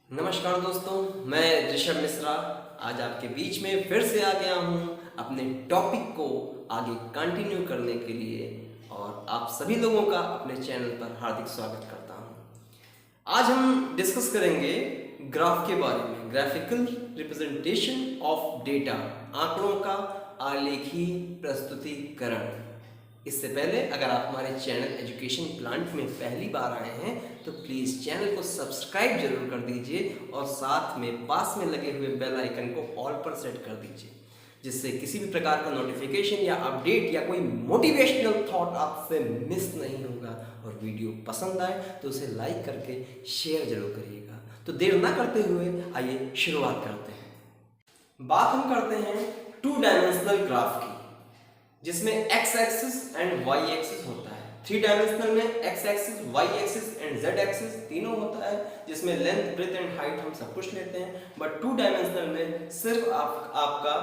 नमस्कार दोस्तों, मैं ऋषभ मिश्रा आज आपके बीच में फिर से आ गया हूँ अपने टॉपिक को आगे कंटिन्यू करने के लिए और आप सभी लोगों का अपने चैनल पर हार्दिक स्वागत करता हूँ। आज हम डिस्कस करेंगे ग्राफ के बारे में, ग्राफिकल रिप्रेजेंटेशन ऑफ डेटा, आंकड़ों का आलेखी प्रस्तुतिकरण। इससे पहले अगर आप हमारे चैनल एजुकेशन प्लांट में पहली बार आए हैं तो प्लीज़ चैनल को सब्सक्राइब जरूर कर दीजिए और साथ में पास में लगे हुए बेल आइकन को ऑल पर सेट कर दीजिए, जिससे किसी भी प्रकार का नोटिफिकेशन या अपडेट या कोई मोटिवेशनल थॉट आपसे मिस नहीं होगा। और वीडियो पसंद आए तो उसे लाइक करके शेयर जरूर करिएगा। तो देर ना करते हुए आइए शुरुआत करते हैं। बात हम करते हैं 2 डायमेंशनल ग्राफ की, जिसमें X axis and Y axis होता है। 3 डायमेंशनल में X axis, Y axis and Z axis तीनों होता है, जिसमें लेंथ, ब्रेथ एंड हाइट हम सब कुछ लेते हैं। बट 2 डायमेंशनल में सिर्फ आपका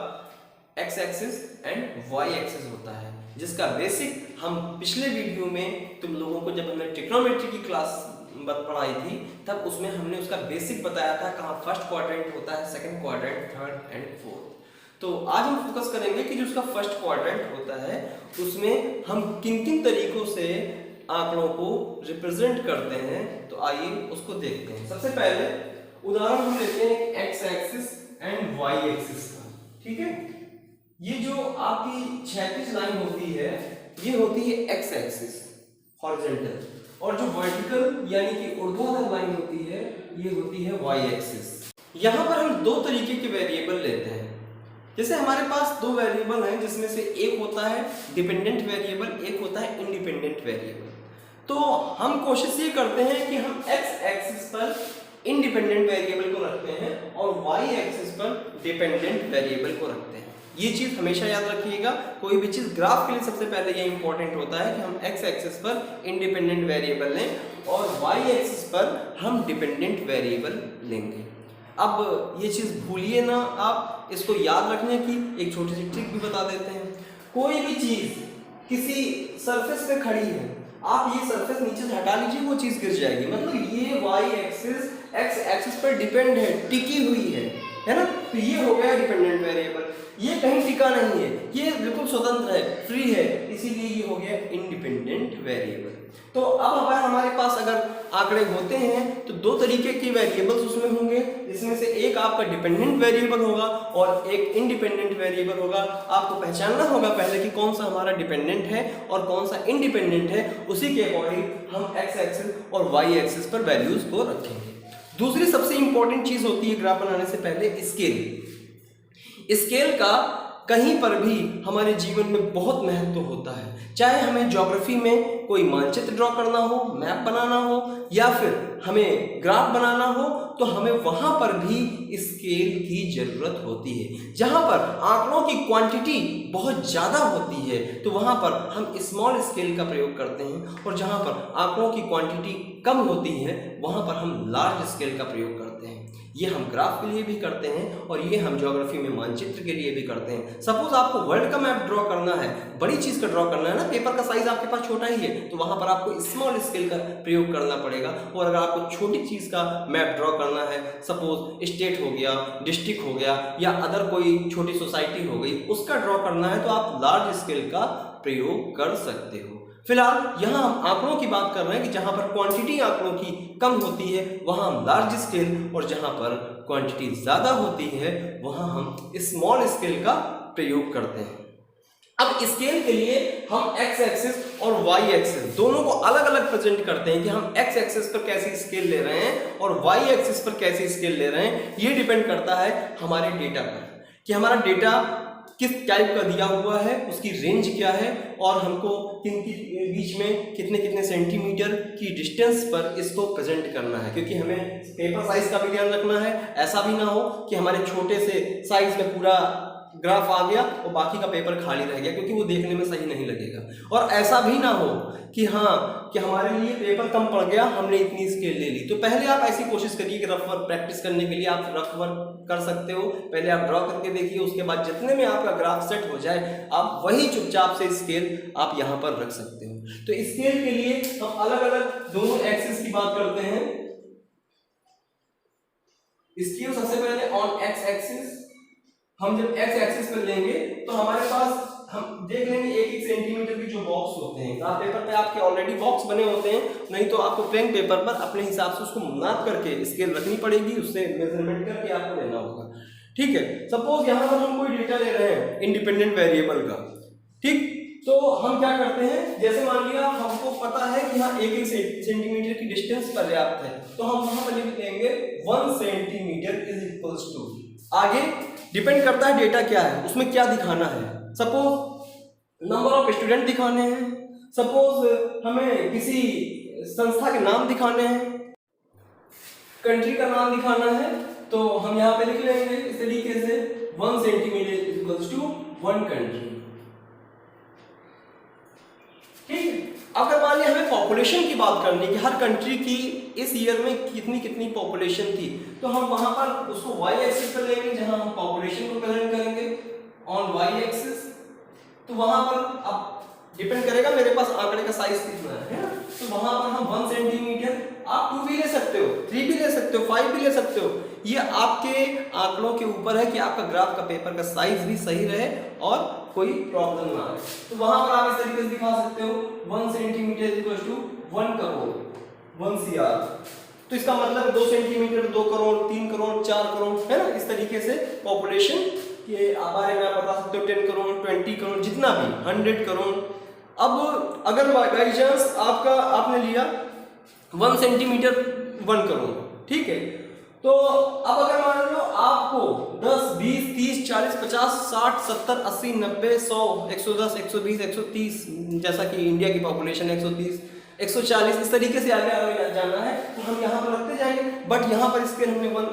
X axis and Y axis होता है, जिसका बेसिक हम पिछले वीडियो में तुम लोगों को जब हमने ट्रिग्नोमेट्री की क्लास पढ़ाई थी तब उसमें हमने उसका बेसिक बताया था, कहाँ फर्स्ट क्वाड्रेंट होता है, second quadrant, third and fourth. तो आज हम फोकस करेंगे कि जो उसका फर्स्ट क्वाड्रेंट होता है उसमें हम किन किन तरीकों से आंकड़ों को रिप्रेजेंट करते हैं। तो आइए उसको देखते हैं। सबसे पहले उदाहरण हम लेते हैं X axis and Y axis का। ठीक है, ये जो आपकी क्षैतिज लाइन होती है ये होती है एक्स एक्सिस हॉरिजॉन्टल, और जो वर्टिकल यानी कि ऊर्ध्वाधर लाइन होती है ये होती है वाई एक्सिस। यहाँ पर हम 2 तरीके के वेरिएबल लेते हैं। जैसे हमारे पास 2 वेरिएबल हैं, जिसमें से एक होता है डिपेंडेंट वेरिएबल, एक होता है इंडिपेंडेंट वेरिएबल। तो हम कोशिश ये करते हैं कि हम एक्स एक्सिस पर इंडिपेंडेंट वेरिएबल को रखते हैं और वाई एक्सिस पर डिपेंडेंट वेरिएबल को रखते हैं। ये चीज हमेशा याद रखिएगा। कोई भी चीज ग्राफ के लिए सबसे पहले ये इंपॉर्टेंट होता है कि हम एक्स एक्सिस पर इंडिपेंडेंट वेरिएबल लें और वाई एक्सिस पर हम डिपेंडेंट वेरिएबल लेंगे। अब ये चीज भूलिए ना, आप इसको याद रखने की एक छोटी सी ट्रिक भी बता देते हैं। कोई भी चीज किसी सरफेस पे खड़ी है, आप ये सरफेस नीचे से हटा लीजिए, वो चीज गिर जाएगी। मतलब ये वाई एक्सिस एक्स एक्सिस पर डिपेंड है, टिकी हुई है ना। तो ये हो गया डिपेंडेंट वेरिएबल, ये कहीं टिका नहीं है, ये बिल्कुल स्वतंत्र है, फ्री है, इसीलिए ये हो गया इंडिपेंडेंट वेरिएबल। तो अब अगर हमारे पास अगर आंकड़े होते हैं तो 2 तरीके के वेरिएबल्स उसमें होंगे, जिसमें से एक आपका डिपेंडेंट वेरिएबल होगा और एक इंडिपेंडेंट वेरिएबल होगा। आपको पहचानना होगा पहले कि कौन सा हमारा डिपेंडेंट है और कौन सा इंडिपेंडेंट है, उसी के अकॉर्डिंग हम एक्स एक्सिस और वाई एक्सिस पर वैल्यूज को रखेंगे। दूसरी सबसे इंपॉर्टेंट चीज होती है ग्राफ बनाने से पहले स्केल। स्केल का कहीं पर भी हमारे जीवन में बहुत महत्व होता है। चाहे हमें ज्योग्राफी में कोई मानचित्र ड्रॉ करना हो, मैप बनाना हो, या फिर हमें ग्राफ बनाना हो, तो हमें वहां पर भी स्केल की जरूरत होती है। जहां पर आंकड़ों की क्वांटिटी बहुत ज्यादा होती है तो वहां पर हम स्मॉल स्केल का प्रयोग करते हैं, और जहां पर आंकड़ों की क्वांटिटी कम होती है वहां पर हम लार्ज स्केल का प्रयोग करते हैं। ये हम ग्राफ के लिए भी करते हैं और ये हम ज्योग्राफी में मानचित्र के लिए भी करते हैं। सपोज आपको वर्ल्ड का मैप ड्रॉ करना है, बड़ी चीज का ड्रॉ करना है ना, पेपर का साइज आपके पास छोटा ही है, तो वहां पर आपको स्मॉल स्केल का प्रयोग करना पड़ेगा। और अगर आपको छोटी चीज का मैप ड्रॉ करना है, सपोज स्टेट हो गया, डिस्ट्रिक्ट हो गया, या अदर कोई छोटी सोसाइटी हो गई, उसका ड्रॉ करना है, तो आप लार्ज स्केल का प्रयोग कर सकते हो। फिलहाल यहाँ हम आंकड़ों की बात कर रहे हैं कि जहां पर क्वांटिटी आंकड़ों की कम होती है वहां हम लार्ज स्केल, और जहां पर क्वांटिटी ज्यादा होती है वहां हम स्मॉल स्केल का प्रयोग करते हैं। अब स्केल के लिए हम एक्स एक्सिस और वाई एक्सिस दोनों को अलग अलग प्रेजेंट करते हैं कि हम एक्स एक्सिस पर कैसी स्केल ले रहे हैं और वाई एक्सिस पर कैसी स्केल ले रहे हैं। ये डिपेंड करता है हमारे डेटा पर कि हमारा डेटा किस टाइप का दिया हुआ है, उसकी रेंज क्या है, और हमको किन के बीच में कितने कितने सेंटीमीटर की डिस्टेंस पर इसको प्रेजेंट करना है। क्योंकि हमें पेपर साइज का भी ध्यान रखना है। ऐसा भी ना हो कि हमारे छोटे से साइज में पूरा ग्राफ आ गया और बाकी का पेपर खाली रह गया, क्योंकि वो देखने में सही नहीं लगेगा। और ऐसा भी ना हो कि कि हमारे लिए पेपर कम पड़ गया, हमने इतनी स्केल ले ली। तो पहले आप ऐसी कोशिश करिए कि रफ वर्क प्रैक्टिस करने के लिए आप रफ वर्क कर सकते हो। पहले आप ड्रॉ करके देखिए, उसके बाद जितने में आपका ग्राफ सेट हो जाए आप वही चुपचाप से स्केल आप यहाँ पर रख सकते हो। तो स्केल के लिए हम अलग अलग दोनों एक्सिस की बात करते हैं। स्केल सबसे पहले ऑन एक्स एक्सिस, हम जब एक्स एक्सिस पर लेंगे तो हमारे पास हम देख लेंगे एक एक सेंटीमीटर के जो बॉक्स होते हैं, ग्राफ पेपर पे आपके ऑलरेडी बॉक्स बने होते हैं, नहीं तो आपको प्लेन पेपर पर अपने हिसाब से उसको नाप करके स्केल रखनी पड़ेगी, उससे मेजरमेंट करके आपको लेना होगा। ठीक है, सपोज यहाँ पर हम कोई डेटा ले रहे हैं इंडिपेंडेंट वेरिएबल का, ठीक, तो हम क्या करते हैं, जैसे मान लिया हमको पता है कि हाँ एक एक सेंटीमीटर की डिस्टेंस पर्याप्त है, तो हम वहां पर लिख लेंगे 1 सेंटीमीटर इज इक्वल्स टू, आगे डिपेंड करता है डेटा क्या है, उसमें क्या दिखाना है, सपोज नंबर ऑफ स्टूडेंट दिखाने हैं, सपोज हमें किसी संस्था के नाम दिखाने हैं, कंट्री का नाम दिखाना है, तो हम यहाँ पे लिख लेंगे इस तरीके से 1 centimetre is equals to 1 country. ठीक, अगर मान लिया हमें पॉपुलेशन की बात करनी कि हर कंट्री की इस ईयर में कितनी कितनी पॉपुलेशन थी, तो हम वहां पर उसको वाई एक्सिस पर लेंगे जहां हम पॉपुलेशन को प्रेजेंट करेंगे ऑन वाई एक्सिस, तो वहां पर अब डिपेंड करेगा मेरे पास आंकड़े का साइज कितना है ना, तो वहां पर हम 1 सेंटीमीटर, आप 2 भी ले सकते हो, 3 भी ले सकते हो, 5 भी ले सकते हो, ये आपके आंकड़ों के ऊपर है कि आपका ग्राफ का पेपर का साइज भी सही रहे और कोई प्रॉब्लम ना आए। तो वहां पर आप इस तरीके से दिखा सकते हो 1 centimetre equal to 1 crore 1 CR, तो इसका मतलब 2 सेंटीमीटर 2 करोड़ 3 करोड़ 4 करोड़ है ना, इस तरीके से पॉपुलेशन के बारे में आप बता सकते हो 10 करोड़ 20 करोड़ जितना भी 100 करोड़। अब अगर बाई चांस आपने लिया 1 सेंटीमीटर 1 करोड़, ठीक है, तो अब अगर मान लो आपको 10 20 30 40 50 60 70 80 90 100 110 120 130 जैसा कि इंडिया की पॉपुलेशन 130 140 इस तरीके से आगे जाना है, तो हम यहाँ पर रखते जाएंगे, बट यहाँ पर इसके हमने 1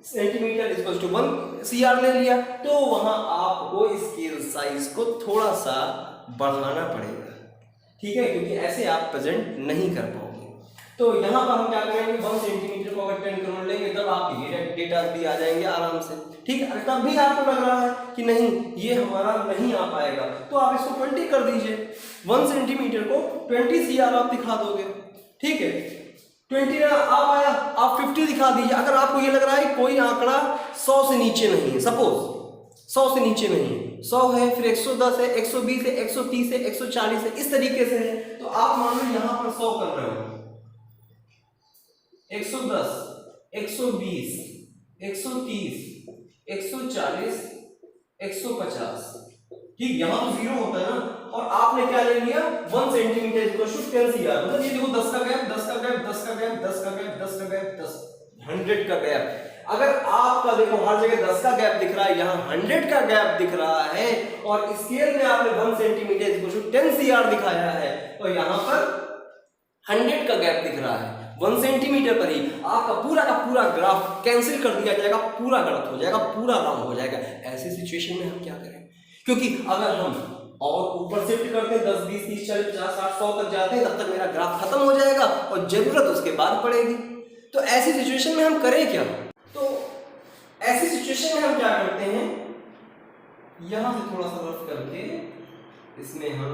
सेंटीमीटर इक्वल टू 1 CR ले लिया, तो वहां आपको स्केल साइज को थोड़ा सा बढ़ाना पड़ेगा, ठीक है, क्योंकि ऐसे आप प्रेजेंट नहीं कर पाओगे। तो यहाँ पर हम क्या करेंगे 1 सेंटीमीटर को अगर 10 करोड़ लेंगे तब आपके डेटा भी आ जाएंगे आराम से, ठीक है, तब भी आपको लग रहा है कि नहीं ये हमारा नहीं आ पाएगा, तो आप इसको 20 कर दीजिए, 1 सेंटीमीटर को 20 CR आप दिखा दोगे, ठीक है, 20 आ पाया आप 50 दिखा दीजिए। अगर आपको ये लग रहा है कोई आंकड़ा 100 से नीचे नहीं है, सपोज 100 से नीचे नहीं है, 100 है, फिर 110 है, 120 है, 130 है, 140 है, इस तरीके से है, तो आप मान लो यहाँ पर 100 कर रहे हो, 110 120 130 140 150, ठीक, यहाँ तो 0 होता है ना, और आपने क्या ले लिया 1 सेंटीमीटर इक्वल टू 10 CR, मतलब ये देखो 10 का गैप 10 का गैप 10 का गैप 10 का गैप 10 का गैप 10 100 का गैप। अगर आपका देखो हर जगह 10 का गैप दिख रहा है, यहाँ 100 का गैप दिख रहा है, और स्केल में आपने 1 सेंटीमीटर इक्वल टू 10 CR दिखाया है, तो यहाँ पर 100 का गैप दिख रहा है, 1 सेंटीमीटर पर ही आपका का पूरा ग्राफ कैंसिल कर दिया जाएगा, पूरा गलत हो जाएगा, पूरा रॉन्ग हो जाएगा। ऐसी सिचुएशन में हम क्या करें, क्योंकि अगर हम और ऊपर शिफ्ट करते हैं 10 20 30 40 50 60 100 तक जाते हैं, तब तक मेरा ग्राफ खत्म हो जाएगा और जरूरत उसके बाद पड़ेगी। तो ऐसी सिचुएशन में हम करें क्या, तो ऐसी सिचुएशन में हम क्या करते हैं, यहां से थोड़ा सा रफ करके इसमें हम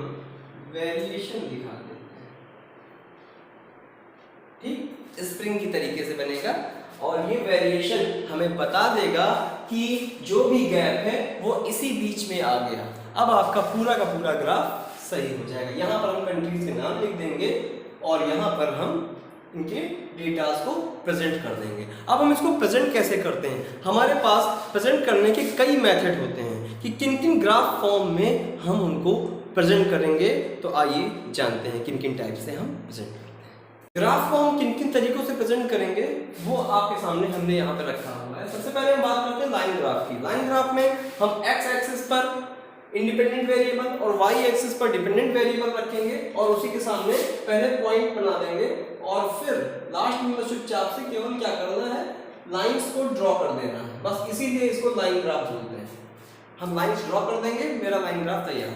वेरिएशन दिखा देते हैं, ठीक, स्प्रिंग की तरीके से बनेगा, और ये वेरिएशन हमें बता देगा कि जो भी गैप है वो इसी बीच में आ गया। अब आपका का पूरा ग्राफ सही हो जाएगा। यहाँ पर हम कंट्रीज के नाम लिख देंगे और यहाँ पर हम इनके डेटास को प्रेजेंट कर देंगे। अब हम इसको प्रेजेंट कैसे करते हैं, हमारे पास प्रेजेंट करने के कई मेथड होते हैं कि किन किन ग्राफ फॉर्म में हम उनको प्रेजेंट करेंगे। तो आइए जानते हैं किन किन टाइप से हम प्रेजेंट करते हैं। ग्राफ को हम किन किन तरीकों से प्रेजेंट करेंगे वो आपके सामने हमने यहाँ पे रखा हुआ है। सबसे पहले हम बात करते हैं लाइन ग्राफ की। लाइन ग्राफ में हम एक्स एक्सिस पर इंडिपेंडेंट वेरिएबल और वाई एक्सिस पर डिपेंडेंट वेरिएबल रखेंगे और उसी के सामने पहले पॉइंट बना देंगे और फिर लास्ट में चुपचाप से केवल क्या करना है, लाइंस को ड्रॉ कर देना है, बस इसीलिए इसको लाइन ग्राफ बोलते हैं। हम लाइंस ड्रॉ कर देंगे, मेरा लाइन ग्राफ तैयार।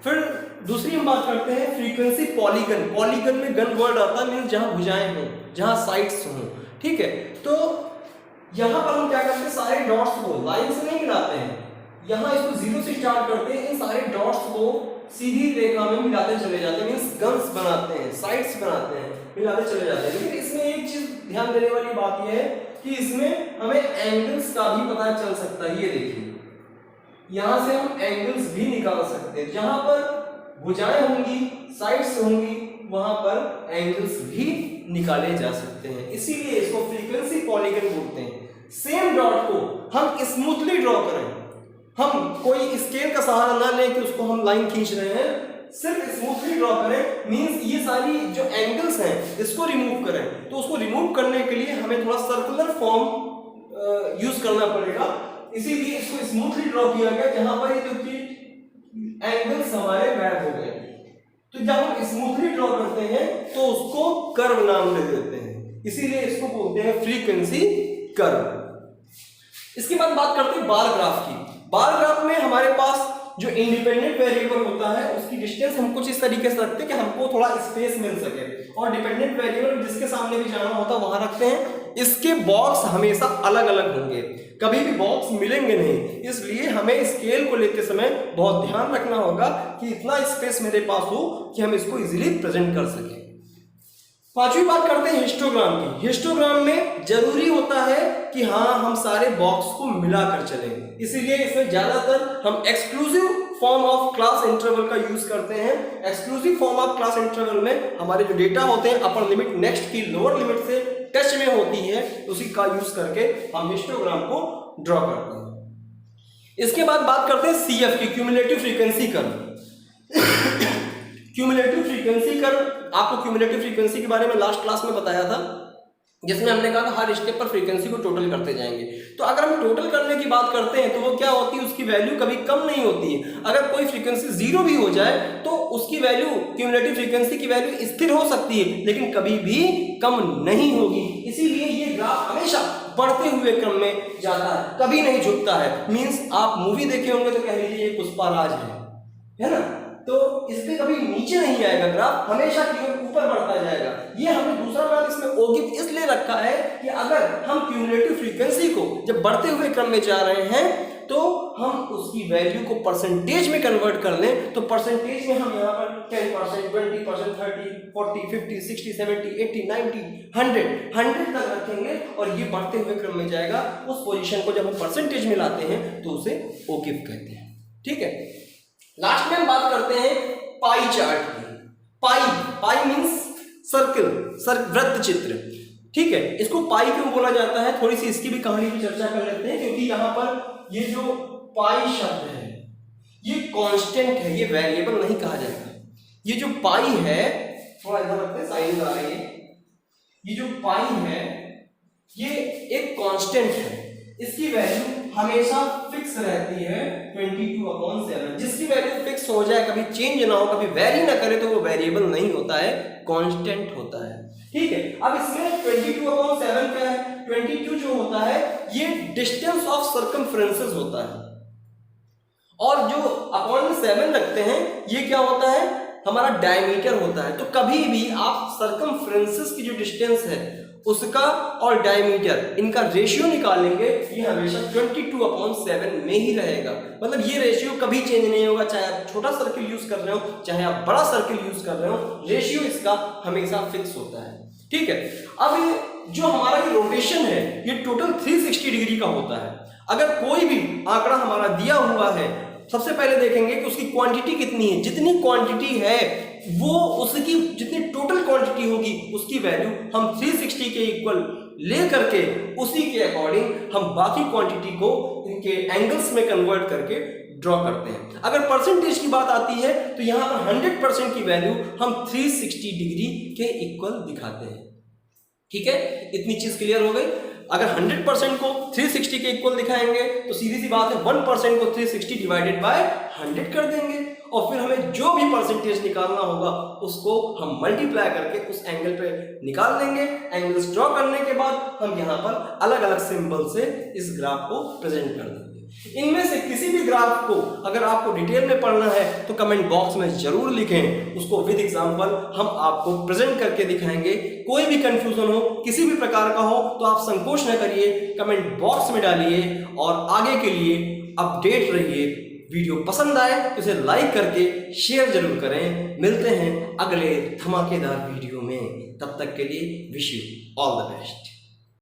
फिर दूसरी हम बात करते हैं फ्रीक्वेंसी पॉलीगन। पॉलीगन में गन वर्ड आता है, मींस जहां भुजाएं हों, जहां साइड्स हों, ठीक है। तो यहां पर हम क्या करते हैं, सारे डॉट्स को लाइन से नहीं गिनाते हैं, यहां इसको जीरो से स्टार्ट करते हैं, इन सारे डॉट्स को सीधी रेखा में मिलाते चले जाते हैं, मींस गन्स बनाते हैं, साइड्स बनाते हैं, मिलाते चले जाते हैं। लेकिन इसमें एक चीज ध्यान देने वाली बात यह है कि इसमें हमें एंगल्स का भी पता चल सकता है। ये देखिए, यहां से हम एंगल्स भी निकाल सकते हैं। जहां पर भुजाएं होंगी, साइड्स होंगी, वहां पर एंगल्स भी निकाले जा सकते हैं। इसीलिए इसको फ्रीक्वेंसी पॉलीगन बोलते हैं। सेम डॉट को हम स्मूथली ड्रॉ करें, हम कोई स्केल का सहारा ना लें कि उसको हम लाइन खींच रहे हैं, सिर्फ स्मूथली ड्रॉ करें। मींस ये सारी जो एंगल्स हैं इसको रिमूव करें। तो उसको रिमूव करने के लिए हमें थोड़ा सर्कुलर फॉर्म यूज करना पड़ेगा। इसीलिए इसको स्मूथली ड्रॉ किया गया, जहां पर ये जो एंगल्स हमारे मैप हो गए। तो जब हम स्मूथली ड्रॉ करते हैं तो उसको कर्व नाम दे देते हैं, इसीलिए इसको बोलते हैं फ्रीक्वेंसी कर्व। इसके बाद बात करते हैं बार ग्राफ की। बार ग्राफ में हमारे पास जो इंडिपेंडेंट वेरिएबल होता है उसकी डिस्टेंस हम कुछ इस तरीके से रखते हैं कि हमको थोड़ा स्पेस मिल सके, और डिपेंडेंट वेरिएबल जिसके सामने भी जाना होता है वहां रखते हैं। इसके बॉक्स हमेशा अलग अलग होंगे, कभी भी बॉक्स मिलेंगे नहीं। इसलिए हमें स्केल को लेते समय बहुत ध्यान रखना होगा कि इतना स्पेस मेरे पास हो कि हम इसको इजीली प्रेजेंट कर सकें। पांचवी बात करते हैं हिस्टोग्राम की। हिस्टोग्राम में जरूरी होता है कि हाँ हम सारे बॉक्स को मिलाकर चलें, इसीलिए इसमें ज्यादातर हम exclusive form of class interval का यूज करते हैं। Exclusive form of class interval में हमारे जो डेटा होते हैं अपर लिमिट नेक्स्ट की लोअर लिमिट से टच में होती है, उसी का यूज करके हम हिस्टोग्राम को ड्रॉ करते हैं। इसके बाद बात करते हैं सीएफ की, cumulative frequency curve. Cumulative frequency curve, आपको क्यूमुलेटिव फ्रीक्वेंसी के बारे में लास्ट क्लास में बताया था, जिसमें हमने कहा हर स्टेप पर फ्रीक्वेंसी को टोटल करते जाएंगे। तो अगर हम टोटल करने की बात करते हैं तो वो क्या होती है, उसकी वैल्यू कभी कम नहीं होती है। अगर कोई फ्रीक्वेंसी जीरो भी हो जाए तो उसकी वैल्यू, क्यूमुलेटिव फ्रीक्वेंसी की वैल्यू स्थिर हो सकती है, लेकिन कभी भी कम नहीं होगी। इसीलिए ये ग्राफ हमेशा बढ़ते हुए क्रम में जाता है, कभी नहीं झुकता है। मींस आप मूवी देखे होंगे तो कह लीजिए ये पुष्पाराज है ना, तो इसमें कभी नीचे नहीं आएगा ग्राफ, हमेशा केवल ऊपर बढ़ता जाएगा। ये हमने दूसरा नाम इसमें ओगिव इसलिए रखा है कि अगर हम क्यूमुलेटिव फ्रीक्वेंसी को जब बढ़ते हुए क्रम में जा रहे हैं तो हम उसकी वैल्यू को परसेंटेज में कन्वर्ट कर लें, तो परसेंटेज में हम यहाँ पर 10%, 20%, 30, 40, 50, 60, 70, 80, 90, 100 तक रखेंगे और ये बढ़ते हुए क्रम में जाएगा। उस पोजीशन को जब हम परसेंटेज में लाते हैं तो उसे ओगिव कहते हैं। ठीक है, लास्ट में हम बात करते हैं पाई चार्ट की। पाई मींस सर्कल, वृत्त चित्र। ठीक है, इसको पाई क्यों बोला जाता है, थोड़ी सी इसकी भी कहानी की चर्चा कर लेते हैं, क्योंकि यहाँ पर ये जो पाई शब्द है ये कांस्टेंट है, ये वेरिएबल नहीं कहा जाएगा। ये जो पाई है, थोड़ा इधर रखते हैं, साइन आ रही है, ये जो पाई है ये एक कांस्टेंट है, इसकी वैल्यू हमेशा फिक्स रहती है 22/7। जिसकी वैल्यू फिक्स हो जाए, कभी चेंज ना हो, कभी वेरी ना करे, तो वो वेरिएबल नहीं होता है, कांस्टेंट होता है। ठीक है, अब इसमें 22/7 क्या है, 22 जो होता है ये डिस्टेंस ऑफ सर्कमफ्रेंसेस होता है, और जो अपॉन 7 रखते हैं ये क्या होता है, हमारा डायमीटर होता है। तो कभी भी आप सर्कमफ्रेंसेस की जो डिस्टेंस है उसका और डायमीटर इनका रेशियो निकालेंगे, ये हमेशा 22/7 में ही रहेगा। मतलब ये रेशियो कभी चेंज नहीं होगा, चाहे आप छोटा सर्किल यूज कर रहे हो चाहे आप बड़ा सर्किल यूज कर रहे हो, रेशियो इसका हमेशा फिक्स होता है। ठीक है, अब जो हमारा ये रोटेशन है ये टोटल 360 डिग्री का होता है। अगर कोई भी आंकड़ा हमारा दिया हुआ है, सबसे पहले देखेंगे कि उसकी क्वांटिटी कितनी है। जितनी क्वांटिटी है वो उसकी जितनी टोटल क्वांटिटी होगी उसकी वैल्यू हम 360 के इक्वल ले करके उसी के अकॉर्डिंग हम बाकी क्वांटिटी को इनके एंगल्स में कन्वर्ट करके ड्रॉ करते हैं। अगर परसेंटेज की बात आती है तो यहाँ पर 100% की वैल्यू हम 360 डिग्री के इक्वल दिखाते हैं। ठीक है, इतनी चीज क्लियर हो गई। अगर 100% को 360 के इक्वल दिखाएंगे तो सीधी सी बात है 1% को 360 डिवाइडेड बाय 100 कर देंगे, और फिर हमें जो भी परसेंटेज निकालना होगा उसको हम मल्टीप्लाई करके उस एंगल पे निकाल देंगे। एंगल्स ड्रॉ करने के बाद हम यहाँ पर अलग अलग सिंबल से इस ग्राफ को प्रेजेंट कर देंगे। इनमें से किसी भी ग्राफ को अगर आपको डिटेल में पढ़ना है तो कमेंट बॉक्स में जरूर लिखें, उसको विद एग्जांपल हम आपको प्रेजेंट करके दिखाएंगे। कोई भी कंफ्यूजन हो, किसी भी प्रकार का हो तो आप संकोच न करिए, कमेंट बॉक्स में डालिए और आगे के लिए अपडेट रहिए। वीडियो पसंद आए तो इसे लाइक करके शेयर जरूर करें। मिलते हैं अगले धमाकेदार वीडियो में, तब तक के लिए wish you all the best.